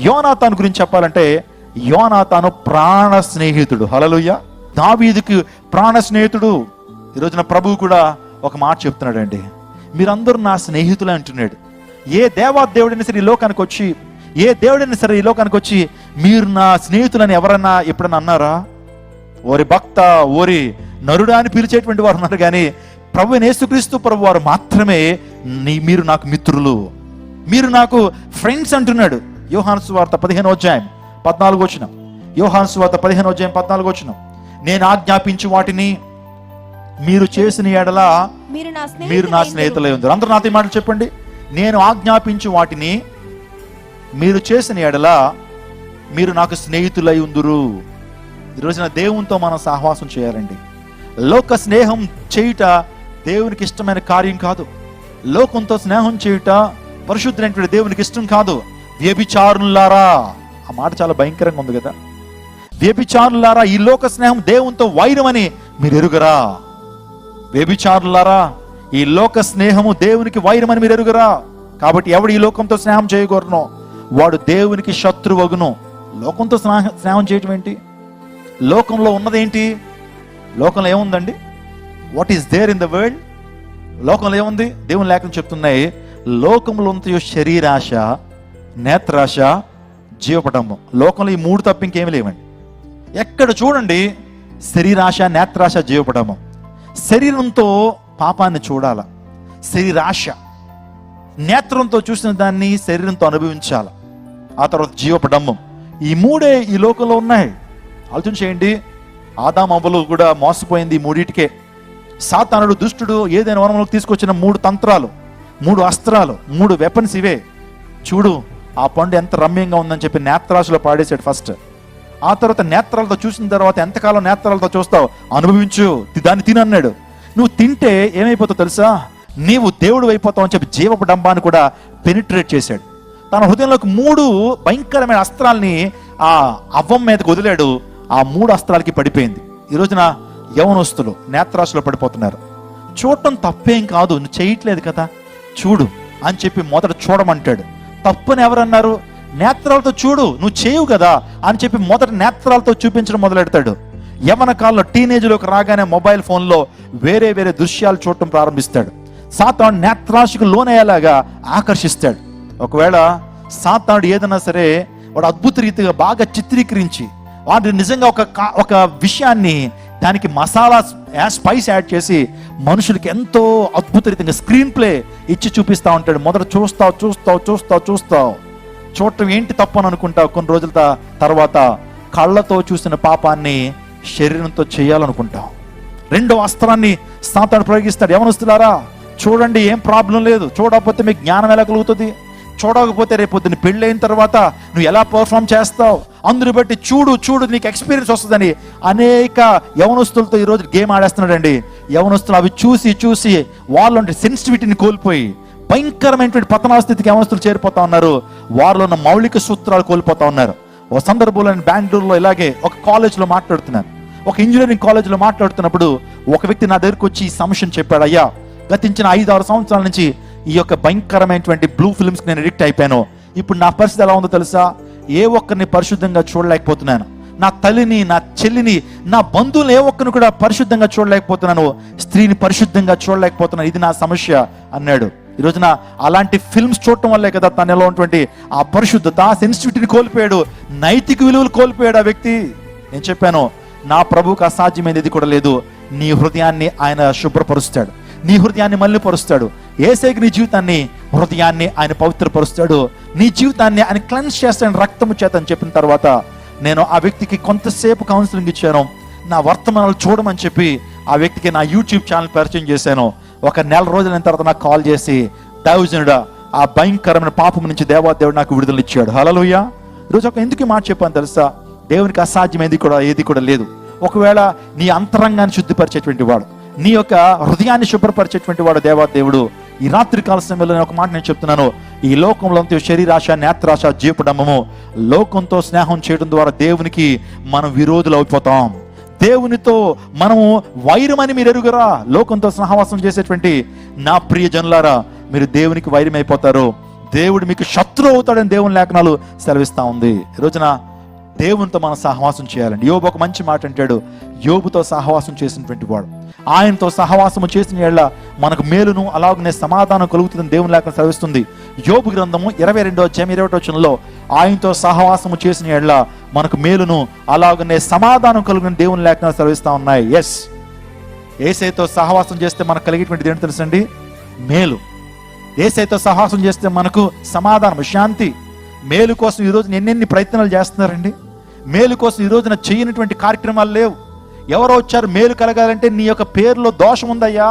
యోనాతాను గురించి చెప్పాలంటే యోనాతాను ప్రాణ స్నేహితుడు. హల్లెలూయా. దావీదుకి ప్రాణ స్నేహితుడు. ఈరోజున ప్రభువు కూడా ఒక మాట చెప్తున్నాడండి, మీరందరూ నా స్నేహితులే అంటున్నాడు. ఏ దేవుడైనా సరే ఈ లోకానికి వచ్చి, ఏ దేవుడైనా సరే ఈ లోకానికి వచ్చి మీరు నా స్నేహితులని ఎవరన్నా ఎప్పుడన్నా అన్నారా? ఓరి భక్త, ఓరి నరుడా అని పిలిచేటువంటి వారు ఉన్నారు, కానీ ప్రభువైన యేసుక్రీస్తు ప్రభు వారు మాత్రమే మీరు నాకు మిత్రులు, మీరు నాకు ఫ్రెండ్స్ అంటున్నాడు. యోహాను సువార్త 15:14. యోహాను సువార్త 15:14. నేను ఆజ్ఞాపించు వాటిని మీరు చేసిన ఎడల మీరు నా స్నేహితులై ఉందరు. అందరూ నాతో మాటలు చెప్పండి. నేను ఆజ్ఞాపించు వాటిని మీరు చేసిన ఎడల మీరు నాకు స్నేహితులై ఉందురు. ఈరోజున దేవునితో మనం సహవాసం చేయాలండి. లోక స్నేహం చేయుట దేవునికి ఇష్టమైన కార్యం కాదు. లోకంతో స్నేహం చేయుట పరిశుద్ధులైనటువంటి దేవునికి ఇష్టం కాదు. వ్యభిచారులారా, ఆ మాట చాలా భయంకరంగా ఉంది కదా. వ్యభిచారులారా, ఈ లోక స్నేహం దేవునితో వైరమని మీరు ఎరుగరా? వ్యభిచారులారా, ఈ లోక స్నేహము దేవునికి వైరమని మీరు ఎరుగరా? కాబట్టి ఎవడు ఈ లోకంతో స్నేహం చేయకూడనో వాడు దేవునికి శత్రువగును. లోకంతో స్నేహం చేయటం ఏంటి? లోకంలో ఉన్నదేంటి? లోకంలో ఏముందండి? What is there in the world? లోకంలో ఏముంది? దేవుని లేఖనం చెప్తున్నాయి, లోకంలో ఉన్న శరీరాశ, నేత్రాశ, జీవపటంబం. లోకంలో ఈ మూడు తప్ప ఇంకేమి లేవండి. ఎక్కడ చూడండి శరీరాశ, నేత్రాశ, జీవపటంబం. శరీరంతో పాపాన్ని చూడాల, శరీరాశ. నేత్రంతో చూసిన దాన్ని శరీరంతో అనుభవించాల. ఆ తర్వాత జీవపటంబం. ఈ మూడే ఈ లోకంలో ఉన్నాయి. ఆలోచన చేయండి. ఆదాము అవ్వలు కూడా మోసపోయింది ఈ మూడిటికే. సాతానుడు దుష్టుడు ఏదైనా వనంలోకి తీసుకొచ్చిన 3 తంత్రాలు, 3 అస్త్రాలు, 3 వెపన్స్ ఇవే. చూడు ఆ పండు ఎంత రమ్యంగా ఉందని చెప్పి నేత్రాశలో పాడేశాడు ఫస్ట్. ఆ తర్వాత నేత్రాలతో చూసిన తర్వాత ఎంతకాలం నేత్రాలతో చూస్తావు, అనుభవించు, దాన్ని తినన్నాడు. నువ్వు తింటే ఏమైపోతావు తెలుసా? నీవు దేవుడు అయిపోతావు అని చెప్పి జీవపడంబాన్ని కూడా పెనిట్రేట్ చేశాడు. తన హృదయంలోకి 3 భయంకరమైన అస్త్రాల్ని ఆ అవ్వం మీదకి వదిలాడు. ఆ 3 అస్త్రాలకి పడిపోయింది. ఈ రోజున యవనస్తులు నేత్రాశలో పడిపోతున్నారు. చూడటం తప్పేం కాదు, నువ్వు చేయట్లేదు కదా, చూడు అని చెప్పి మొదట చూడమంటాడు. తప్పని ఎవరన్నారు? నేత్రాలతో చూడు, నువ్వు చేయవు కదా అని చెప్పి మొదట నేత్రాలతో చూపించడం మొదలెడతాడు. యవన కాలంలో టీనేజ్లోకి రాగానే మొబైల్ ఫోన్లో వేరే వేరే దృశ్యాలు చూడటం ప్రారంభిస్తాడు. సాతాను నేత్రాశకు లోనయ్యేలాగా ఆకర్షిస్తాడు. ఒకవేళ సాతానుడు ఏదైనా సరే వాడు అద్భుత రీతిగా బాగా చిత్రీకరించి వాడు నిజంగా ఒక విషయాన్ని దానికి మసాలా స్పైస్ యాడ్ చేసి మనుషులకి ఎంతో అద్భుత రీతిగా స్క్రీన్ ప్లే ఇచ్చి చూపిస్తూ ఉంటాడు. మొదట చూస్తావు చూడటం ఏంటి తప్పు అని అనుకుంటావు. కొన్ని రోజుల తర్వాత కళ్ళతో చూసిన పాపాన్ని శరీరంతో చేయాలనుకుంటావు. 2వ అస్త్రాన్ని సాతాను ప్రయోగిస్తాడు. యవనస్తులారా చూడండి, ఏం ప్రాబ్లం లేదు, చూడకపోతే మీకు జ్ఞానం ఎలా కలుగుతుంది? చూడకపోతే రేపొద్దున పెళ్ళి అయిన తర్వాత నువ్వు ఎలా పర్ఫామ్ చేస్తావు, అందుని బట్టి చూడు నీకు ఎక్స్పీరియన్స్ వస్తుందని అనేక యవనస్తులతో ఈరోజు గేమ్ ఆడేస్తున్నాడండి. యవనస్తులు అవి చూసి వాళ్ళ సెన్సిటివిటీని కోల్పోయి భయంకరమైనటువంటి పతనాస్థితికి యవనస్తులు చేరిపోతా ఉన్నారు. వారిలో ఉన్న మౌలిక సూత్రాలు కోల్పోతా ఉన్నారు. ఒక సందర్భంలో నేను బెంగళూరులో ఇలాగే ఒక కాలేజ్లో మాట్లాడుతున్నాను. ఒక ఇంజనీరింగ్ కాలేజ్లో మాట్లాడుతున్నప్పుడు ఒక వ్యక్తి నా దగ్గరకు వచ్చి ఈ సమస్యను చెప్పాడు. అయ్యా, గతించిన 5-6 సంవత్సరాల నుంచి ఈ యొక్క భయంకరమైనటువంటి బ్లూ ఫిల్మ్స్కి నేను అడిక్ట్ అయిపోయాను. ఇప్పుడు నా పరిస్థితి ఎలా ఉందో తెలుసా? ఏ ఒక్కరిని పరిశుద్ధంగా చూడలేకపోతున్నాను. నా తల్లిని, నా చెల్లిని, నా బంధువులు ఏ ఒక్కరిని కూడా పరిశుద్ధంగా చూడలేకపోతున్నాను. స్త్రీని పరిశుద్ధంగా చూడలేకపోతున్నాను. ఇది నా సమస్య అన్నాడు. ఈ రోజున అలాంటి ఫిల్మ్స్ చూడటం వల్లే కదా తనలో ఉన్నటువంటి ఆ పరిశుద్ధత, ఆ సెన్సిటివిటీని కోల్పోయాడు, నైతిక విలువలు కోల్పోయాడు ఆ వ్యక్తి. నేను చెప్పాను, నా ప్రభువుకు అసాధ్యమైనది కూడా లేదు. నీ హృదయాన్ని ఆయన శుభ్రపరుస్తాడు, నీ హృదయాన్ని మళ్ళీపరుస్తాడు. యేసేకి నీ జీవితాన్ని, హృదయాన్ని ఆయన పవిత్రపరుస్తాడు. నీ జీవితాన్ని ఆయన క్లెన్స్ చేస్తాడు రక్తము చేత అని చెప్పిన తర్వాత నేను ఆ వ్యక్తికి కొంతసేపు కౌన్సిలింగ్ ఇచ్చాను. నా వర్తమానాలు చూడమని చెప్పి ఆ వ్యక్తికి నా యూట్యూబ్ ఛానల్ పరిచయం చేశాను. ఒక నెల రోజులైన తర్వాత నాకు కాల్ చేసి, దైవజనుడా, ఆ భయంకరమైన పాపం నుంచి దేవాదేవుడు నాకు విడుదల ఇచ్చాడు. హల్లెలూయా. ఈరోజు ఎందుకు మాట చెప్పాను తెలుసా? దేవునికి అసాధ్యమైనది కూడా ఏది కూడా లేదు. ఒకవేళ నీ అంతరంగాన్ని శుద్ధిపరిచేటువంటి వాడు, నీ యొక్క హృదయాన్ని శుభ్రపరిచేటువంటి వాడు దేవాదేవుడు. ఈ రాత్రి కాల సమయంలో నేను ఒక మాట నేను చెప్తున్నాను. ఈ లోకంలో శరీరాశ, నేత్రాశ, జీవపడమము, లోకంతో స్నేహం చేయడం ద్వారా దేవునికి మనం విరోధులు అయిపోతాం. దేవునితో మనము వైరమని మీరు ఎరుగరా? లోకంతో సహవాసం చేసేటువంటి నా ప్రియ జనులారా, మీరు దేవునికి వైరమైపోతారు. దేవుడు మీకు శత్రువు అవుతాడని దేవుని లేఖనాలు సెలవిస్తా ఉంది. ఈ రోజున దేవునితో మనం సహవాసం చేయాలండి. యోబు ఒక మంచి మాట అంటాడు, యోబుతో సహవాసం చేసినటువంటి వాడు, ఆయనతో సహవాసము చేసిన యెడల మనకు మేలును అలాగనే సమాధానం కలుగుతుందని దేవుని లేఖనం సెలవిస్తుంది. యోబు గ్రంథము 22వ అధ్యాయం 21వ వచనంలో ఆయనతో సహవాసము చేసిన యెడల మనకు మేలును అలాగనే సమాధానం కలుగునని దేవుని లేఖనాలు సెలవిస్తా ఉన్నాయి. ఎస్, యేసయ్యతో సహవాసం చేస్తే మనకు కలిగేటువంటిది ఏంటో తెలుసండి? మేలు. యేసయ్యతో సహవాసం చేస్తే మనకు సమాధానం, శాంతి. మేలు కోసం ఈరోజు ఎన్నెన్ని ప్రయత్నాలు చేస్తున్నారండి. మేలు కోసం ఈ రోజున చేయనటువంటి కార్యక్రమాలు లేవు. ఎవరో వచ్చారు, మేలు కలగాలంటే నీ యొక్క పేరులో దోషం ఉందయ్యా,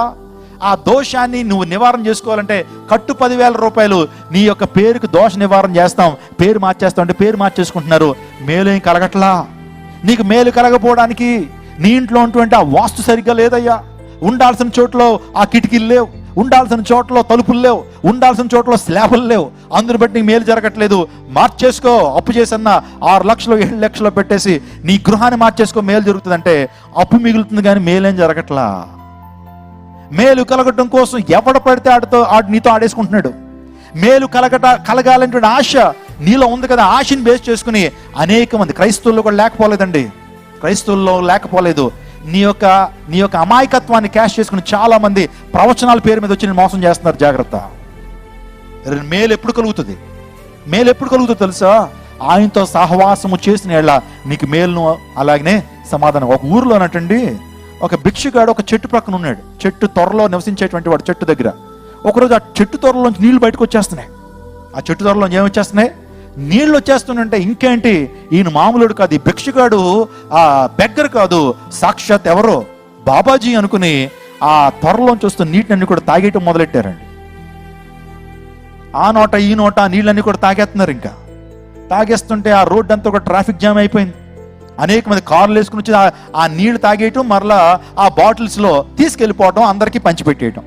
ఆ దోషాన్ని నువ్వు నివారణ చేసుకోవాలంటే కట్టు 10,000 రూపాయలు, నీ యొక్క పేరుకు దోష నివారణ చేస్తాం, పేరు మార్చేస్తాం అంటే పేరు మార్చేసుకుంటున్నారు. మేలు ఏం కలగట్లా. నీకు మేలు కలగపోవడానికి నీ ఇంట్లో ఉన్నటువంటి ఆ వాస్తు సరిగ్గా లేదయ్యా. ఉండాల్సిన చోట్ల ఆ కిటికీలు లేవు, ఉండాల్సిన చోట్ల తలుపులు లేవు, ఉండాల్సిన చోట్ల స్లాబులు లేవు, అందుని బట్టి నీకు మేలు జరగట్లేదు. మార్చేసుకో, అప్పు చేసన్నా 6 లక్షలు 7 లక్షలు పెట్టేసి నీ గృహాన్ని మార్చేసుకో, మేలు జరుగుతుందంటే అప్పు మిగులుతుంది కానీ మేలేం జరగట్లా. మేలు కలగటం కోసం ఎవడ పడితే ఆడు నీతో ఆడేసుకుంటున్నాడు. మేలు కలగాలంటే ఆశ నీలో ఉంది కదా, ఆశని బేస్ చేసుకుని అనేక మంది క్రైస్తవుల్లో కూడా లేకపోలేదండి, క్రైస్తవుల్లో లేకపోలేదు. నీ యొక్క అమాయకత్వాన్ని క్యాష్ చేసుకుని చాలా మంది ప్రవచనాల పేరు మీద వచ్చి మోసం చేస్తున్నారు. జాగ్రత్త. మేలు ఎప్పుడు కలుగుతుంది? మేలు ఎప్పుడు కలుగుతుంది తెలుసా? ఆయనతో సహవాసము చేసిన యెడల నీకు మేలును అలాగనే సమాధానం. ఒక ఊరిలోనటండి ఒక భిక్షుగాడు ఒక చెట్టు ప్రక్కన ఉన్నాడు. చెట్టు త్వరలో నివసించేటువంటి వాడు చెట్టు దగ్గర. ఒకరోజు ఆ చెట్టు త్వరలోంచి నీళ్లు బయటకు వచ్చేస్తున్నాయి. ఆ చెట్టు త్వరలోంచి ఏమి వచ్చేస్తున్నాయి? నీళ్ళు వచ్చేస్తుంటే ఇంకేంటి, ఈయన మామూలుడు కాదు, ఈ భిక్షగాడు ఆ బెగ్గర కాదు, సాక్షాత్ ఎవరో బాబాజీ అనుకుని ఆ త్వరలోంచి వస్తున్న నీటిని కూడా తాగేయటం మొదలెట్టారండి. ఆ నోట ఈ నోట నీళ్ళన్నీ కూడా తాగేస్తున్నారు. ఇంకా తాగేస్తుంటే ఆ రోడ్డు అంతా కూడా ట్రాఫిక్ జామ్ అయిపోయింది. అనేక మంది కార్లు వేసుకుని వచ్చి ఆ నీళ్లు తాగేయటం, మరలా ఆ బాటిల్స్లో తీసుకెళ్ళిపోవటం, అందరికీ పంచిపెట్టేయటం.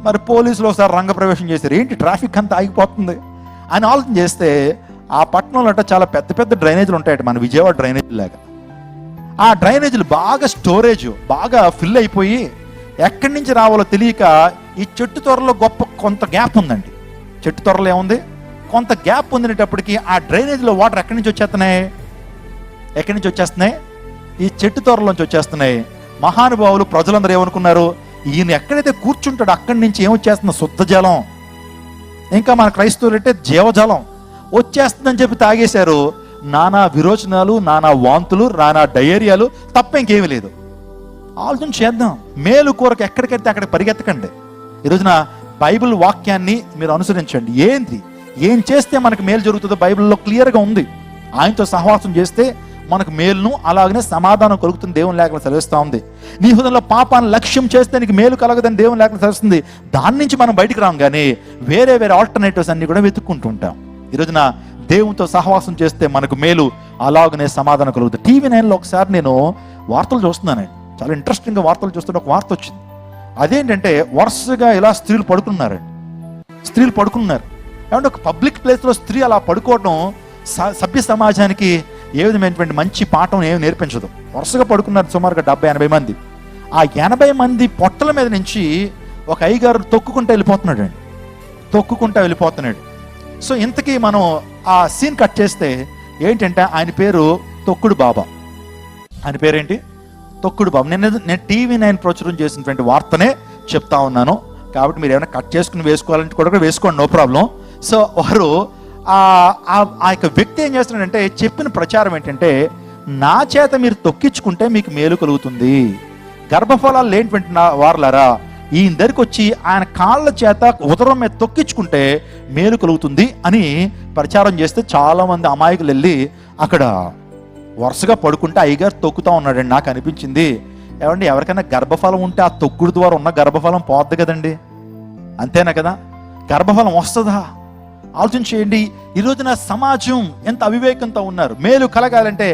మరి పోలీసులు ఒకసారి రంగప్రవేశం చేశారు. ఏంటి ట్రాఫిక్ అంతా ఆగిపోతుంది అని ఆలోచన చేస్తే ఆ పట్టణంలో అంటే చాలా పెద్ద పెద్ద డ్రైనేజీలు ఉంటాయట, మన విజయవాడ డ్రైనేజీ లాగా. ఆ డ్రైనేజీలు బాగా స్టోరేజ్ బాగా ఫిల్ అయిపోయి ఎక్కడి నుంచి రావాలో తెలియక ఈ చెట్టు త్వరలో కొంత గ్యాప్ ఉందండి. చెట్టు త్వరలో ఏముంది, కొంత గ్యాప్ ఉందినేటప్పటికి ఆ డ్రైనేజీలో వాటర్ ఎక్కడి నుంచి వచ్చేస్తున్నాయి? ఈ చెట్టు త్వరలోంచి వచ్చేస్తున్నాయి. మహానుభావులు ప్రజలందరూ ఏమనుకున్నారు, ఈయన ఎక్కడైతే కూర్చుంటాడో అక్కడి నుంచి ఏమొచ్చేస్తుంది? శుద్ధ జలం. ఇంకా మన క్రైస్తవులు అంటే జీవజలం వచ్చేస్తుందని చెప్పి తాగేశారు. నానా విరోచనాలు, నానా వాంతులు, నానా డయేరియాలు తప్ప ఇంకేమీ లేదు. ఆలోచన చేద్దాం. మేలు కోరకు ఎక్కడికైతే అక్కడ పరిగెత్తకండి. ఈరోజున బైబిల్ వాక్యాన్ని మీరు అనుసరించండి. ఏం చేస్తే మనకు మేలు జరుగుతుందో బైబిల్లో క్లియర్గా ఉంది. ఆయనతో సహవాసం చేస్తే మనకు మేలును అలాగనే సమాధానం కలుగుతుంది దేవుని లేఖనం సెలవిస్తూ ఉంది. నీ హృదయంలో పాపాన్ని లక్ష్యం చేస్తే నీకు మేలు కలగదని దేవుని లేఖనం సెలవిస్తుంది. దాని నుంచి మనం బయటికి రాం, కానీ వేరే ఆల్టర్నేటివ్స్ అన్ని కూడా వెతుక్కుంటూ ఉంటాం. ఈరోజున దేవునితో సహవాసం చేస్తే మనకు మేలు అలాగనే సమాధానం కలుగుతుంది. టీవీ 9లో ఒకసారి నేను వార్తలు చూస్తున్నాను. చాలా ఇంట్రెస్టింగ్గా వార్తలు చూస్తుంటే ఒక వార్త వచ్చింది. అదేంటంటే వరుసగా ఇలా స్త్రీలు పడుకున్నారు. ఏమంటే ఒక పబ్లిక్ ప్లేస్లో స్త్రీ అలా పడుకోవడం సభ్య సమాజానికి ఏ విధమైనటువంటి మంచి పాఠం ఏమి నేర్పించదు. వరుసగా పడుకున్నారు సుమారుగా 70-80 మంది. ఆ 80 మంది పొట్టల మీద నుంచి ఒక అయ్యగారు తొక్కుకుంటూ వెళ్ళిపోతున్నాడు. సో ఇంతకీ మనం ఆ సీన్ కట్ చేస్తే ఏంటంటే ఆయన పేరు తొక్కుడు బాబా. ఆయన పేరేంటి? తొక్కుడు బాబా. నేను టీవీ 9 ప్రచురం చేసినటువంటి వార్తనే చెప్తా ఉన్నాను. కాబట్టి మీరు ఏమైనా కట్ చేసుకుని వేసుకోవాలంటే కూడా వేసుకోండి, నో ప్రాబ్లం. సో వారు ఆ యొక్క వ్యక్తి ఏం చేస్తున్నాడంటే చెప్పిన ప్రచారం ఏంటంటే, నా చేత మీరు తొక్కించుకుంటే మీకు మేలు కలుగుతుంది, గర్భఫలాలు లేనిటువంటి వారులారా ఈయన దగ్గరికి వచ్చి ఆయన కాళ్ళ చేత ఉదరం మీద తొక్కించుకుంటే మేలు కలుగుతుంది అని ప్రచారం చేస్తే చాలా మంది అమాయకులు వెళ్ళి అక్కడ వరుసగా పడుకుంటే అయ్యగారు తొక్కుతా ఉన్నాడండి. నాకు అనిపించింది, ఏమండి ఎవరికైనా గర్భఫలం ఉంటే ఆ తొక్కుడు ద్వారా ఉన్న గర్భఫలం పోద్ది కదండి, అంతేనా కదా? గర్భఫలం వస్తుందా? ఆలోచన చేయండి. ఈ రోజున సమాజం ఎంత అవివేకంతో ఉన్నారు. మేలు కలగాలంటే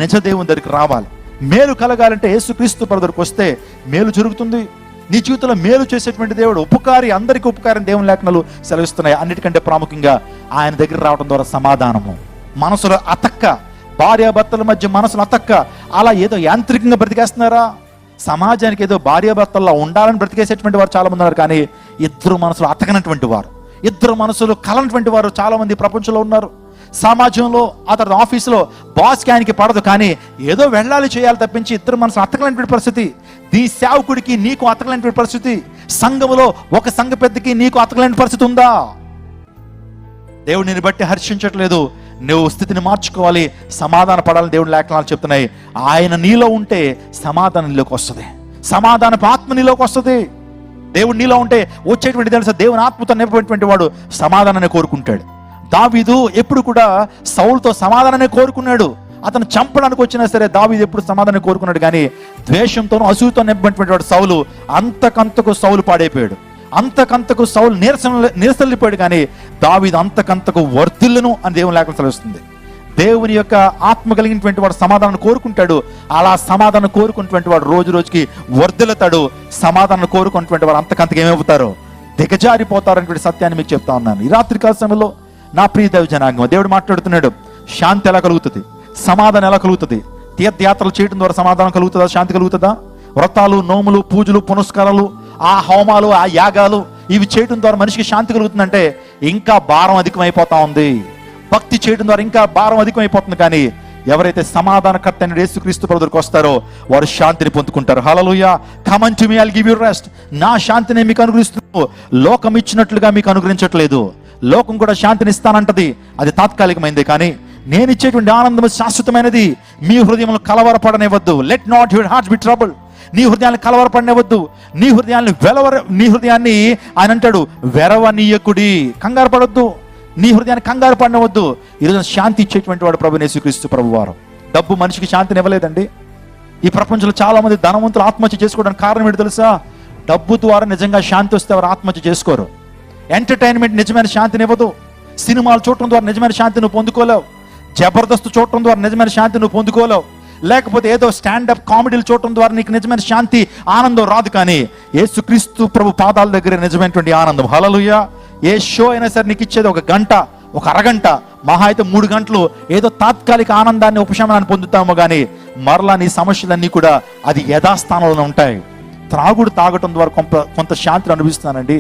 నిజ దేవుని దగ్గరికి రావాలి. మేలు కలగాలంటే యేసుక్రీస్తు దగ్గరికి వస్తే మేలు జరుగుతుంది. నీ జీవితంలో మేలు చేసేటువంటి దేవుడు ఉపకారి, అందరికీ ఉపకారం దేవుని లేఖనాలు సెలవిస్తున్నాయి. అన్నిటికంటే ప్రాముఖ్యంగా ఆయన దగ్గర రావడం ద్వారా సమాధానము. మనసులో అతక్క, భార్యాభర్తల మధ్య మనసులో అతక్క, అలా ఏదో యాంత్రికంగా బ్రతికేస్తున్నారా? సమాజానికి ఏదో భార్యాభర్తల్లో ఉండాలని బ్రతికేసేటువంటి వారు చాలా మంది ఉన్నారు, కానీ ఇద్దరు మనసులో అతకనటువంటి వారు, ఇద్దరు మనసులు కలనటువంటి వారు చాలా మంది ప్రపంచంలో ఉన్నారు. సమాజంలో అతని ఆఫీసులో బాస్కి ఆయనకి పడదు, కానీ ఏదో వెళ్ళాలి చేయాలి తప్పించి ఇద్దరు మనసు అతకలేనటువంటి పరిస్థితి. నీ సేవకుడికి నీకు అతకలేనటువంటి పరిస్థితి, సంఘములో ఒక సంఘ పెద్దకి నీకు అతకలేని పరిస్థితి ఉందా? దేవుడు నిన్ను బట్టి హర్షించట్లేదు. నువ్వు స్థితిని మార్చుకోవాలి, సమాధాన పడాలని దేవుడు లేఖనాలు చెప్తున్నాయి. ఆయన నీలో ఉంటే సమాధానం నీలోకి వస్తుంది, సమాధానపు ఆత్మ నీలోకి వస్తుంది. దేవుడు నీలో ఉంటే వచ్చేటువంటి తెలుసా, దేవుని ఆత్మతో నింపబడినటువంటి వాడు సమాధానాన్ని కోరుకుంటాడు. దావీదు ఎప్పుడు కూడా సౌలుతో సమాధానాన్ని కోరుకున్నాడు. అతను చంపడానికి వచ్చినా సరే దావీదు ఎప్పుడు సమాధానం కోరుకున్నాడు, కానీ ద్వేషంతోనూ అసూయతో నింపబడినటువంటి వాడు సౌలు అంతకంతకు సౌలు పాడైపోయాడు, అంతకంతకు సౌలు నిరసలిపోయాడు. కానీ దావీదు అంతకంతకు వర్ధిల్లును అని దేవుని లేఖనం సెలవిస్తుంది. దేవుని యొక్క ఆత్మ కలిగినటువంటి వాడు సమాధానం కోరుకుంటాడు. అలా సమాధానం కోరుకున్నటువంటి వాడు రోజు రోజుకి వర్ధిల్లుతాడు. సమాధానం కోరుకున్నటువంటి వాడు అంతకంతకు ఏమవుతారో దిగజారిపోతారనేటువంటి సత్యాన్ని మీకు చెప్తా ఉన్నాను. ఈ రాత్రి కాల సమయంలో నా ప్రియ దైవ జనాంగం, దేవుడు మాట్లాడుతున్నాడు. శాంతి ఎలా కలుగుతుంది, సమాధానం ఎలా కలుగుతుంది? తీర్థయాత్రలు చేయడం ద్వారా సమాధానం కలుగుతుందా, శాంతి కలుగుతుందా? వ్రతాలు, నోములు, పూజలు, పునస్కారాలు, ఆ హోమాలు, ఆ యాగాలు ఇవి చేయడం ద్వారా మనిషికి శాంతి కలుగుతుందంటే ఇంకా భారం అధికమైపోతా ఉంది. భక్తి చేయడం ద్వారా ఇంకా భారం అధికమైపోతుంది. కానీ ఎవరైతే సమాధానకర్త అయిన యేసుక్రీస్తు ప్రభు దగ్గరికి వస్తారో వారు శాంతిని పొందుకుంటారు. Hallelujah. Come unto me, I will give you rest. నా శాంతిని మీకు అనుగ్రహిస్తున్నాను, లోకం ఇచ్చినట్లుగా మీకు అనుగ్రహించట్లేదు. లోకం కూడా శాంతిని ఇస్తానంటది, అది తాత్కాలికమైంది. కానీ నేను ఇచ్చేటువంటి ఆనందం శాశ్వతమైనది. మీ హృదయంలో కలవరపడనివ్వద్దు. Let not your hearts be troubled. నీ హృదయాన్ని కలవరపడనివ్వద్దు. నీ హృదయాన్ని ఆయన అంటాడు వెరవనీయకుడి. కంగారు పడొద్దు, నీ హృదయాన్ని కంగారు పడనివ్వద్దు. ఈరోజు శాంతి ఇచ్చేటువంటి వాడు ప్రభు యేసుక్రీస్తు ప్రభు వారు. డబ్బు మనిషికి శాంతిని ఇవ్వలేదండి. ఈ ప్రపంచంలో చాలా మంది ధనవంతులు ఆత్మహత్య చేసుకోవడానికి కారణం ఏంటి తెలుసా? డబ్బు ద్వారా నిజంగా శాంతి వస్తే వారు ఆత్మహత్య చేసుకోరు. ఎంటర్టైన్మెంట్ నిజమైన శాంతిని ఇవ్వదు. సినిమాలు చూడటం ద్వారా నిజమైన శాంతి నువ్వు పొందుకోలేవు. జబర్దస్త్ చూడటం ద్వారా నిజమైన శాంతి నువ్వు పొందుకోలేవు. లేకపోతే ఏదో స్టాండప్ కామెడీలు చూడటం ద్వారా నీకు నిజమైన శాంతి, ఆనందం రాదు. కానీ యేసుక్రీస్తు ప్రభు పాదాల దగ్గర నిజమైనటువంటి ఆనందం. హల్లెలూయా. ఏ షో అయినా సరే నీకు ఇచ్చేది ఒక గంట, ఒక అరగంట, మహా అయితే 3 గంటలు ఏదో తాత్కాలిక ఆనందాన్ని, ఉపశమనాన్ని పొందుతామో కానీ మరలా నీ సమస్యలన్నీ కూడా అది యథాస్థానంలో ఉంటాయి. తాగటం ద్వారా కొంత శాంతిని అనుభవిస్తున్నానండి,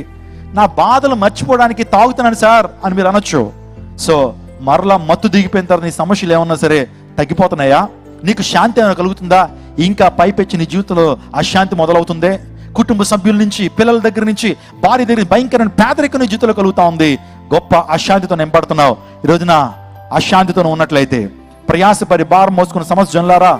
నా బాధలు మర్చిపోవడానికి తాగుతున్నాను సార్ అని మీరు అనొచ్చు. సో మరలా మత్తు దిగిపోయిన తర్వాత నీ సమస్యలు ఏమన్నా సరే తగ్గిపోతున్నాయా? నీకు శాంతి ఏమైనా కలుగుతుందా? ఇంకా పైపెచ్చి నీ జీవితంలో అశాంతి మొదలవుతుందే. కుటుంబ సభ్యుల నుంచి, పిల్లల దగ్గర నుంచి, భార్య దగ్గర భయంకరమైన పేదరికం నీ జీవితంలో కలుగుతా ఉంది. గొప్ప అశాంతితో నింపడుతున్నావు. ఈ రోజున అశాంతితో ఉన్నట్లయితే ప్రయాసపరి భారం మోసుకున్న సమస్య జనులారా,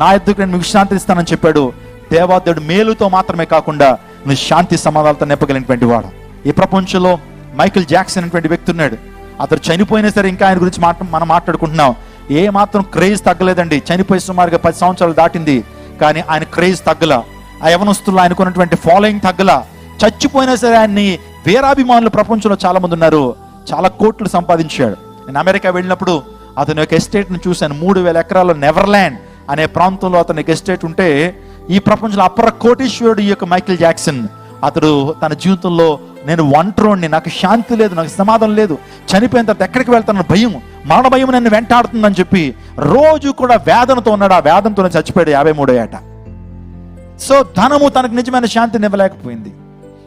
నా ఎద్దుకు నేను మీకు శాంతి ఇస్తానని చెప్పాడు. దేవాదేవుడు మేలుతో మాత్రమే కాకుండా నువ్వు శాంతి సమాధానాలతో నింపగలిగినటువంటి వాడు. ఈ ప్రపంచంలో మైకేల్ జాక్సన్ అనేటువంటి వ్యక్తి ఉన్నాడు. అతను చనిపోయినా సరే ఇంకా ఆయన గురించి మనం మాట్లాడుకుంటున్నాం. ఏ మాత్రం క్రేజ్ తగ్గలేదండి. చనిపోయి సుమారుగా 10 సంవత్సరాలు దాటింది, కానీ ఆయన క్రేజ్ తగ్గల. ఆ యవనస్తుల్లో ఆయనకున్నటువంటి ఫాలోయింగ్ తగ్గల. చచ్చిపోయినా సరే ఆయన్ని వీరాభిమానులు ప్రపంచంలో చాలా మంది ఉన్నారు. చాలా కోట్లు సంపాదించాడు. నేను అమెరికా వెళ్ళినప్పుడు అతని యొక్క ఎస్టేట్ను చూశాను. 3000 ఎకరాల నెవర్లాండ్ అనే ప్రాంతంలో అతని ఎస్టేట్ ఉంటే, ఈ ప్రపంచంలో అపర కోటీశ్వరుడు ఈ యొక్క మైకేల్ జాక్సన్. అతడు తన జీవితంలో నేను ఒంటరిని, నాకు శాంతి లేదు, నాకు సమాధానం లేదు, చనిపోయిన తర్వాత ఎక్కడికి వెళ్తాను భయం, మరణ భయం నన్ను వెంటాడుతుందని చెప్పి రోజు కూడా వేదనతో ఉన్నాడు. ఆ వేదనతో చచ్చిపోయాడు 53వ ఏట. సో ధనము తనకు నిజమైన శాంతిని ఇవ్వలేకపోయింది,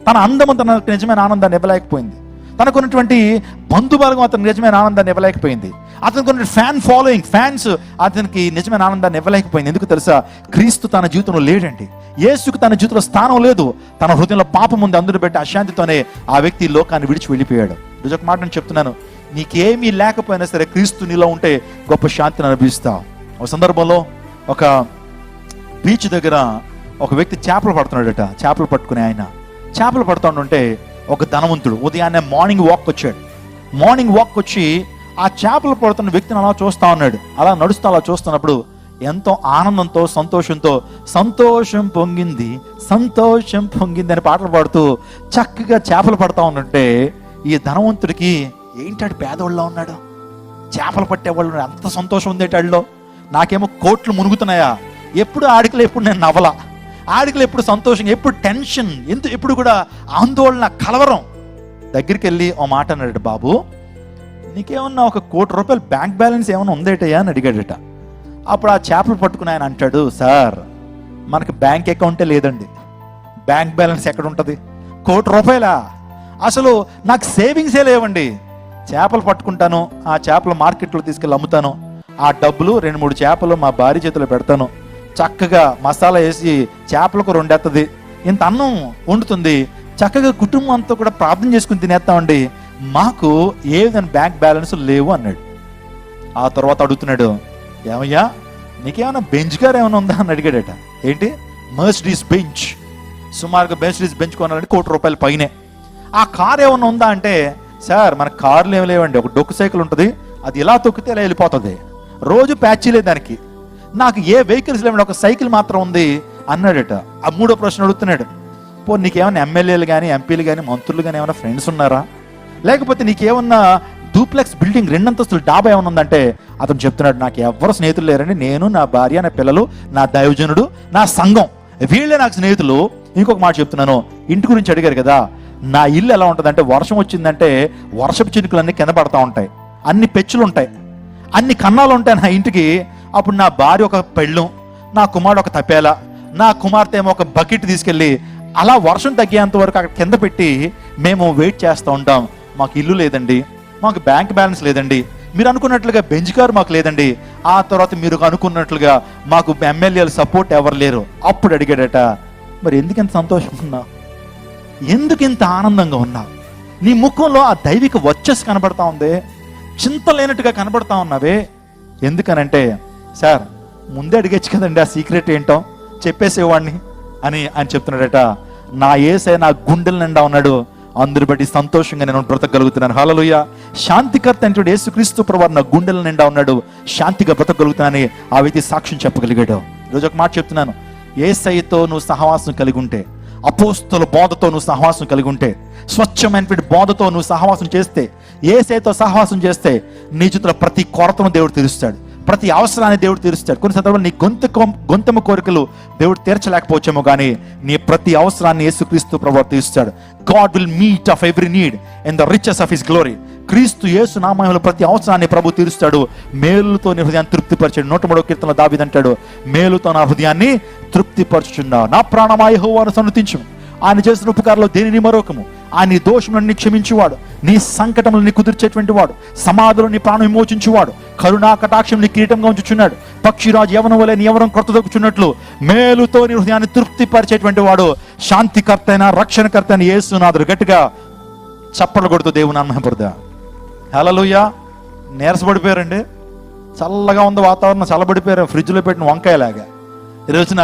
తన అందము తనకు నిజమైన ఆనందాన్ని ఇవ్వలేకపోయింది, తనకున్నటువంటి బంధుబలగం అతనికి నిజమైన ఆనందాన్ని ఇవ్వలేకపోయింది, అతనికి ఉన్న ఫ్యాన్స్ అతనికి నిజమైన ఆనందాన్ని ఇవ్వలేకపోయింది. ఎందుకు తెలుసా? క్రీస్తు తన జీవితంలో లేడండి. యేసుకు తన జీవితంలో స్థానం లేదు. తన హృదయంలో పాపం ఉంది. అందులో పెట్టి అశాంతితోనే ఆ వ్యక్తి లోకాన్ని విడిచి వెళ్ళిపోయాడు. రోజు ఒక మాట నేను చెప్తున్నాను, నీకేమీ లేకపోయినా సరే క్రీస్తు నీలో ఉంటే గొప్ప శాంతిని అనుభవిస్తావు. ఒక సందర్భంలో ఒక బీచ్ దగ్గర ఒక వ్యక్తి చేపలు పడుతున్నాడట. చేపలు పట్టుకునే ఆయన చేపలు పడుతుంటే ఒక ధనవంతుడు ఉదయాన్నే మార్నింగ్ వాక్ వచ్చాడు. మార్నింగ్ వాక్ వచ్చి ఆ చేపలు పడుతున్న వ్యక్తిని అలా చూస్తా ఉన్నాడు. అలా నడుస్తూ అలా చూస్తున్నప్పుడు ఎంతో ఆనందంతో, సంతోషంతో, సంతోషం పొంగింది అని పాటలు పాడుతూ చక్కగా చేపలు పడతా ఉంటే ఈ ధనవంతుడికి ఏంటాడు పేదోళ్ళలో ఉన్నాడు, చేపలు పట్టేవాళ్ళు అంత సంతోషం ఉందేటాడిలో, నాకేమో కోట్లు మునుగుతున్నాయా, ఎప్పుడు ఆడికలు, ఎప్పుడు నేను నవ్వల, ఆడికలు ఎప్పుడు సంతోషం, ఎప్పుడు టెన్షన్, ఎప్పుడు కూడా ఆందోళన, కలవరం. దగ్గరికి వెళ్ళి ఓ మాట అన్నాడు, బాబు నీకేమన్నా ఒక ₹1 కోటి బ్యాంక్ బ్యాలెన్స్ ఏమైనా ఉందేటయ్యా అని అడిగాడట. అప్పుడు ఆ చేపలు పట్టుకుని ఆయన అంటాడు, సార్ మనకి బ్యాంక్ అకౌంటే లేదండి, బ్యాంక్ బ్యాలెన్స్ ఎక్కడ ఉంటుంది, ₹1 కోటి అసలు నాకు సేవింగ్సే లేవండి. చేపలు పట్టుకుంటాను, ఆ చేపలు మార్కెట్లో తీసుకెళ్ళి అమ్ముతాను, ఆ డబ్బులు 2-3 చేపలు మా భార్య చేతిలో పెడతాను, చక్కగా మసాలా వేసి చేపలకు 2 ఎత్తది, ఇంత అన్నం వండుతుంది, చక్కగా కుటుంబం అంతా కూడా ప్రార్థన చేసుకుని తినేస్తామండి, మాకు ఏ విధంగా బ్యాంక్ బ్యాలెన్స్ లేవు అన్నాడు. ఆ తర్వాత అడుగుతున్నాడు, ఏమయ్యా నీకేమైనా బెంచ్ కార్ ఏమైనా ఉందా అని అడిగాడట. ఏంటి? Mercedes bench. సుమారుగా మెర్సిడీస్ బెంచ్ కొనాలంటే ₹1,00,00,000 పైనే. ఆ కార్ ఏమైనా ఉందా అంటే, సార్ మన కార్లు ఏమి లేవండి, ఒక డొక్కు సైకిల్ ఉంటుంది, అది ఇలా తొక్కితే ఇలా వెళ్ళిపోతుంది, రోజు ప్యాచీలే దానికి, నాకు ఏ వెహికల్స్ లేవండి, ఒక సైకిల్ మాత్రం ఉంది అన్నాడట. ఆ 3వ ప్రశ్న అడుగుతున్నాడు, పో నీకేమైనా ఎమ్మెల్యేలు కానీ ఎంపీలు కానీ మంత్రులు కానీ ఏమైనా ఫ్రెండ్స్ ఉన్నారా, లేకపోతే నీకేమన్నా డూప్లెక్స్ బిల్డింగ్ 2 అంతస్తుల డాబా ఏమైనా ఉందంటే అతను చెప్తున్నాడు, నాకు ఎవరు స్నేహితులు లేరండి, నేను, నా భార్య, నా పిల్లలు, నా దైవజనుడు, నా సంఘం, వీళ్ళే నాకు స్నేహితులు. ఇంకొక మాట చెప్తున్నాను, ఇంటి గురించి అడిగారు కదా, నా ఇల్లు ఎలా ఉంటుందంటే వర్షం వచ్చిందంటే వర్షపు చినుకులు అన్నీ కింద పడతా ఉంటాయి, అన్ని పెచ్చులు ఉంటాయి, అన్ని కన్నాలు ఉంటాయి నా ఇంటికి. అప్పుడు నా భార్య ఒక పెళ్ళం, నా కుమారుడు ఒక తపేల, నా కుమార్తె ఏమో ఒక బకెట్ తీసుకెళ్ళి అలా వర్షం తగ్గేంత వరకు అక్కడ కింద పెట్టి మేము వెయిట్ చేస్తూ ఉంటాం. మాకు ఇల్లు లేదండి, మాకు బ్యాంక్ బ్యాలెన్స్ లేదండి, మీరు అనుకున్నట్లుగా బెంచ్ కార్ మాకు లేదండి, ఆ తర్వాత మీరు అనుకున్నట్లుగా మాకు ఎమ్మెల్యేల సపోర్ట్ ఎవరు లేరు. అప్పుడు అడిగాడట, మరి ఎందుకు ఇంత సంతోషంగా ఉన్నావు, ఎందుకు ఇంత ఆనందంగా ఉన్నావు, నీ ముఖంలో ఆ దైవిక వచ్చేసి కనబడతా ఉంది, చింత లేనట్టుగా కనబడతా ఉన్నావే, ఎందుకనంటే, సార్ ముందే అడిగచ్చు కదండి ఆ సీక్రెట్ ఏంటో చెప్పేసేవాడిని అని ఆయన చెప్తున్నాడట. నా యేసయ్య నా గుండెల నిండా ఉన్నాడు, అందరి బట్టి సంతోషంగా నేను బ్రతకగలుగుతున్నాను. హల్లెలూయా. శాంతికర్త అంటే యేసుక్రీస్తు ప్రభువు నా గుండెల నిండా ఉన్నాడు, శాంతిగా బ్రతకగలుగుతానని ఆ వ్యక్తి సాక్ష్యం చెప్పగలిగాడు. ఈరోజు ఒక మాట చెప్తున్నాను, యేసయ్యతో నువ్వు సహవాసం కలిగి ఉంటే, అపోస్తల బోధతో నువ్వు సహవాసం కలిగి ఉంటే, స్వచ్ఛమైనటువంటి బోధతో నువ్వు సహవాసం చేస్తే, యేసయ్యతో సహవాసం చేస్తే, నీ జీవితంలో ప్రతి కొరతను దేవుడు తీరుస్తాడు, ప్రతి అవసరాన్ని దేవుడు తీరుస్తాడు. కొన్ని సందర్భాలు నీ గొంతెమ్మ కోరికలు దేవుడు తీర్చలేకపోవచ్చేమో కానీ నీ ప్రతి అవసరాన్ని యేసుక్రీస్తు ప్రభువు తీరుస్తాడు. God will meet of every need in the riches of his glory. క్రీస్తు యేసు నామములో ప్రతి అవసరాన్ని ప్రభు తీరుస్తాడు. మేలుతో నీ హృదయాన్ని తృప్తిపరిచాడు. 103వ కీర్తనలో దావీదు అంటాడు, మేలుతో నా హృదయాన్ని తృప్తిపరచుచున్నావు. నా ప్రాణమా యెహోవాను సన్నుతించుము, ఆయన చేసిన ఉపకారంలో దేనిని మరొకము, ఆయన దోషములను క్షమించువాడు, నీ సంకటములను కుదిర్చేటువంటి వాడు, సమాధులను నీ ప్రాణం విమోచించువాడు, కరుణా కటాక్షం నీ కిరీటంగా ఉంచుచున్నాడు, పక్షిరాజు యవనం వలె నీ యవనం కొత్త దొక్కుచున్నట్లు మేలుతో నీ హృదయాన్ని తృప్తిపరిచేటువంటి వాడు, శాంతికర్త అయిన రక్షణకర్త అయిన యేసునాథుడు. గట్టిగా చప్పట్లు కొడుతూ దేవుని నామమున హల్లెలూయా. నీరసపడిపోయారండి, చల్లగా ఉంది వాతావరణం, చల్లబడిపోయారు, ఫ్రిడ్జ్లో పెట్టిన వంకాయలాగా. ఈ రోజున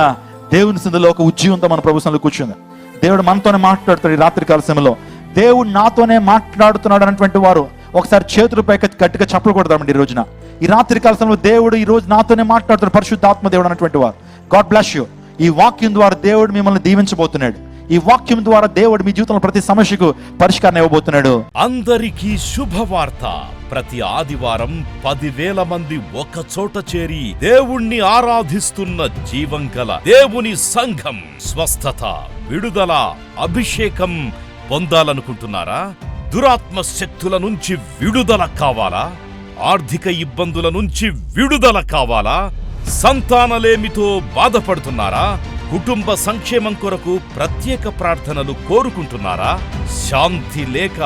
దేవుని సందులో ఒక ఉజ్జీవంతో మన ప్రభు సన్నిధిలో కూర్చుంది. దేవుడు మనతోనే మాట్లాడుతాడు. ఈ రాత్రికాల సమయంలో దేవుడు నాతోనే మాట్లాడుతున్నాడు అన్నటువంటి వారు ఒకసారి చేతులు పైకి గట్టిగా చప్పలు కొడతామండి. ఈ రోజున ఈ రాత్రికాల సమయంలో దేవుడు ఈ రోజు నాతోనే మాట్లాడుతున్నాడు, పరిశుద్ధాత్మ దేవుడు అన్నటువంటి వారు. God bless you. ఈ వాక్యం ద్వారా దేవుడు మిమ్మల్ని దీవించబోతున్నాడు. ఈ వాక్యం ద్వారా దేవుడు మీ జీవితంలో ప్రతి సమస్యకు పరిష్కారం ఇవ్వబోతున్నాడు. అందరికీ శుభవార్త. ప్రతి ఆదివారం 10,000 మంది ఒక చోట చేరి దేవుణ్ణి ఆరాధిస్తున్న జీవం గల దేవుని సంఘం. స్వస్థత, విడుదల, అభిషేకం పొందాలనుకుంటున్నారా? దురాత్మ శక్తుల నుంచి విడుదల కావాలా? ఆర్థిక ఇబ్బందుల నుంచి విడుదల కావాలా? సంతానలేమితో బాధపడుతున్నారా? కుటుంబ సంక్షేమం కొరకు ప్రత్యేక ప్రార్థనలు కోరుకుంటున్నారా? శాంతి లేక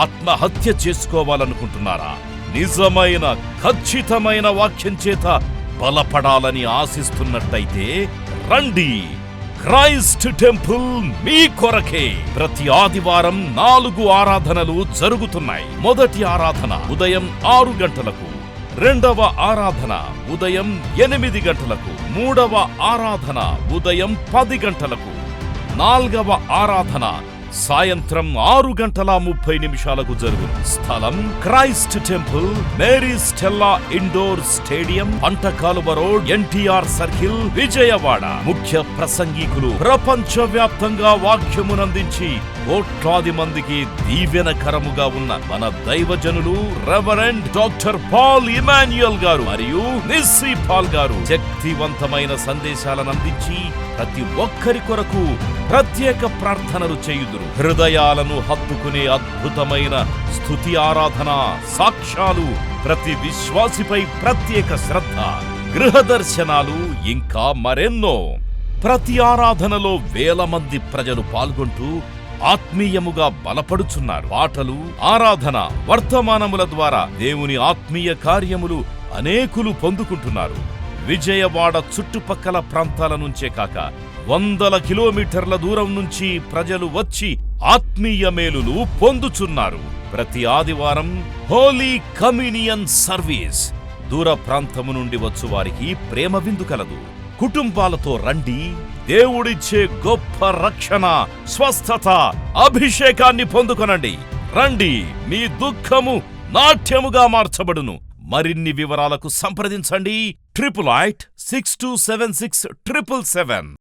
ఆత్మహత్య చేసుకోవాలనుకుంటున్నారా? నిజమైన ఖచ్చితమైన వాక్యం చేత బలపడాలని ఆశిస్తున్నట్టయితే రండి. క్రైస్ట్ టెంపుల్ మీ కొరకే. ప్రతి ఆదివారం 4 ఆరాధనలు జరుగుతున్నాయి. మొదటి ఆరాధన ఉదయం 6 గంటలకు, రెండవ ఆరాధన ఉదయం 8 గంటలకు, మూడవ ఆరాధన ఉదయం 10 గంటలకు, 4వ ఆరాధన సాయంత్రం 6:30 జరుగును. స్థలం Christ temple, Mary Stella indoor stadium, పంటకాలువ రోడ్, ఎన్టీఆర్ సర్కిల్, విజయవాడ. ముఖ్య ప్రసంగికులు ప్రపంచ వ్యాప్తంగా వాక్యమునందించి కోట్లాది మందికి దీవెనకరముగా ఉన్న మన దైవజనులు రెవరెండ్ డాక్టర్ పాల్ ఇమాన్యుయల్ గారు మరియు నిస్సీ పాల్ గారు శక్తివంతమైన సందేశాలను అందించి ప్రతి ఒక్కరి కొరకు ప్రత్యేక ప్రార్థనలు చేయుదురు. హృదయాలను హత్తుకునే అద్భుతమైన స్తుతి ఆరాధన సాక్ష్యాలు, ప్రతి విశ్వాసిపై ప్రత్యేక శ్రద్ధ, గృహ దర్శనాలు, ఇంకా మరెన్నో. ప్రతి ఆరాధనలో 1000 మంది ప్రజలు పాల్గొంటూ ఆత్మీయముగా బలపడుచున్నారు. పాటలు, ఆరాధన, వర్తమానముల ద్వారా దేవుని ఆత్మీయ కార్యములు అనేకులు పొందుకుంటున్నారు. విజయవాడ చుట్టుపక్కల ప్రాంతాల నుంచే కాక 100 కిలోమీటర్ల దూరం నుంచి ప్రజలు వచ్చి ఆత్మీయ మేలులు పొందుచున్నారు. ప్రతి ఆదివారం హోలీ కమ్యూనియన్ సర్వీస్. దూర ప్రాంతము నుండి వచ్చు వారికి ప్రేమ విందు కలదు. కుటుంబాలతో రండి. దేవుడిచ్చే గొప్ప రక్షణ, స్వస్థత, అభిషేకాన్ని పొందుకొనండి. రండి, మీ దుఃఖము నాట్యముగా మార్చబడును. మరిన్ని వివరాలకు సంప్రదించండి 8862767777.